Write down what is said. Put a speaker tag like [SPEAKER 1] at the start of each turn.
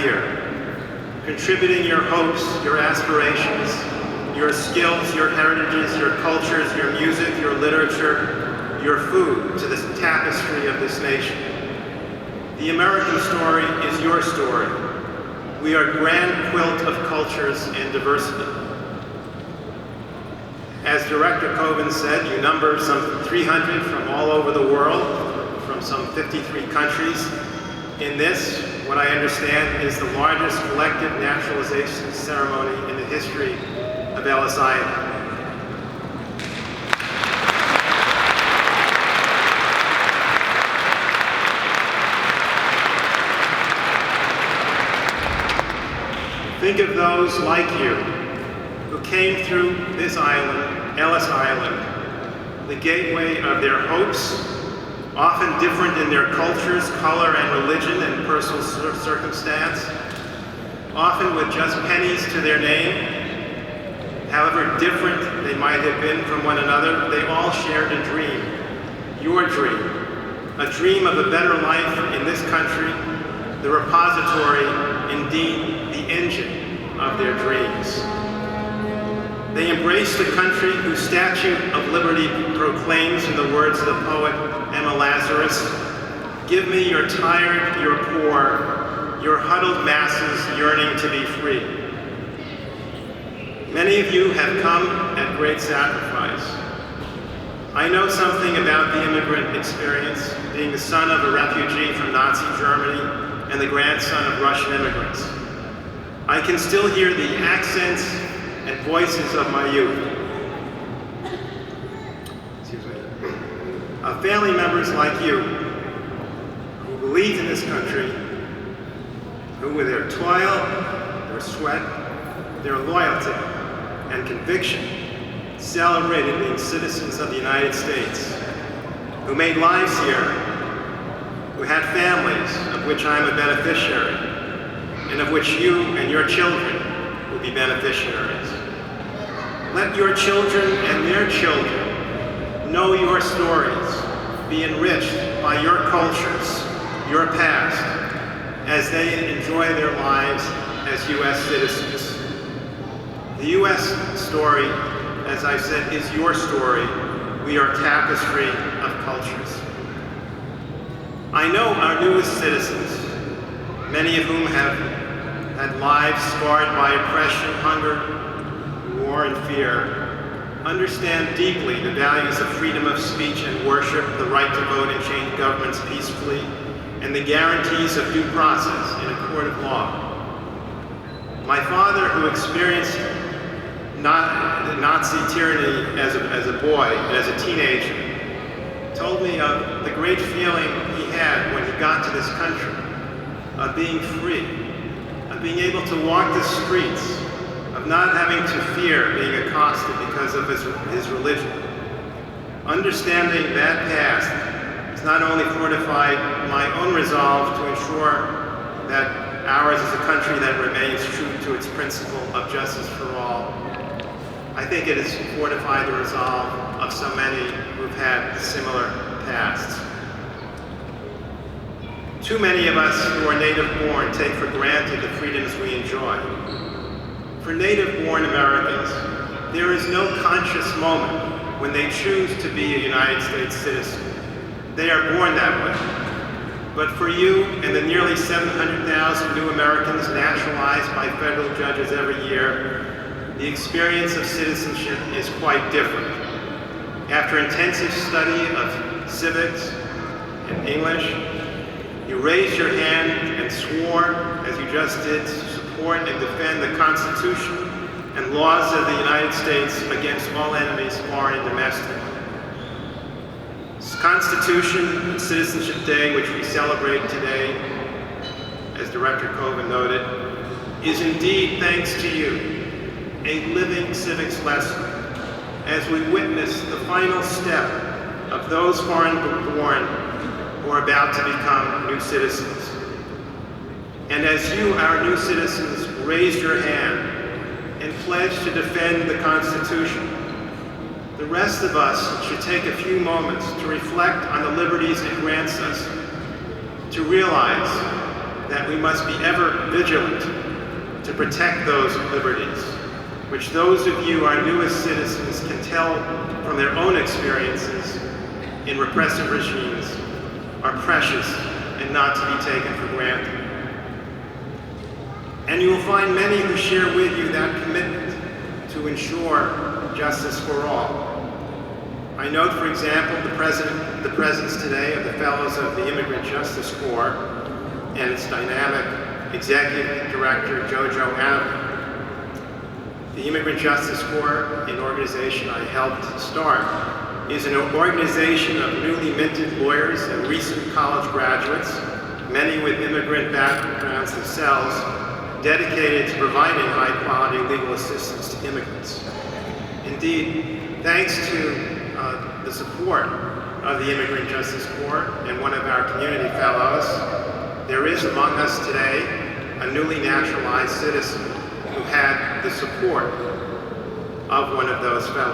[SPEAKER 1] here, contributing your hopes, your aspirations, your skills, your heritages, your cultures, your music, your literature, your food to the tapestry of this nation. The American story is your story. We are a grand quilt of cultures and diversity. As Director Coven said, you number some 300 from all over the world, from some 53 countries. In this, what I understand is the largest collective naturalization ceremony in the history of Ellis Island. Think of those like you who came through this island, Ellis Island, the gateway of their hopes, often different in their cultures, color, and religion and personal circumstance, often with just pennies to their name. However different they might have been from one another, they all shared a dream, your dream, a dream of a better life in this country, the repository, indeed, the engine of their dreams. They embraced a country whose Statue of Liberty proclaims, in the words of the poet Emma Lazarus, "Give me your tired, your poor, your huddled masses yearning to be free." Many of you have come at great sacrifice. I know something about the immigrant experience, being the son of a refugee from Nazi Germany and the grandson of Russian immigrants. I can still hear the accents and voices of my youth. Excuse me. Family members like you, who believed in this country, who with their toil, their sweat, their loyalty, and conviction celebrated being citizens of the United States, who made lives here, who had families of which I am a beneficiary, and of which you and your children will be beneficiaries. Let your children and their children know your stories, be enriched by your cultures, your past, as they enjoy their lives as U.S. citizens. The U.S. story, as I said, is your story. We are a tapestry of cultures. I know our newest citizens, many of whom have had lives scarred by oppression, hunger, war, and fear, understand deeply the values of freedom of speech and worship, the right to vote and change governments peacefully, and the guarantees of due process in a court of law. My father, who experienced Nazi tyranny as a boy and as a teenager, told me of the great feeling he had when he got to this country, of being free, of being able to walk the streets, of not having to fear being accosted because of his religion. Understanding that past has not only fortified my own resolve to ensure that ours is a country that remains true to its principle of justice for all, I think it has fortified the resolve of so many who've had similar pasts. Too many of us who are native-born take for granted the freedoms we enjoy. For native-born Americans, there is no conscious moment when they choose to be a United States citizen. They are born that way. But for you and the nearly 700,000 new Americans naturalized by federal judges every year, the experience of citizenship is quite different. After intensive study of civics and English, you raised your hand and swore, as you just did, to support and defend the Constitution and laws of the United States against all enemies, foreign and domestic. This Constitution and Citizenship Day, which we celebrate today, as Director Coven noted, is indeed, thanks to you, a living civics lesson as we witness the final step of those foreign-born who are about to become new citizens. And as you, our new citizens, raised your hand and pledged to defend the Constitution, the rest of us should take a few moments to reflect on the liberties it grants us, to realize that we must be ever vigilant to protect those liberties, which those of you, our newest citizens, can tell from their own experiences in repressive regimes are precious and not to be taken for granted. And you will find many who share with you that commitment to ensure justice for all. I note, for example, the presence today of the Fellows of the Immigrant Justice Corps and its dynamic Executive Director, Jojo Adler. The Immigrant Justice Corps, an organization I helped start, is an organization of newly minted lawyers and recent college graduates, many with immigrant backgrounds themselves, dedicated to providing high-quality legal assistance to immigrants. Indeed, thanks to the support of the Immigrant Justice Corps and one of our community fellows, there is among us today a newly naturalized citizen who had the support of one of those fellows.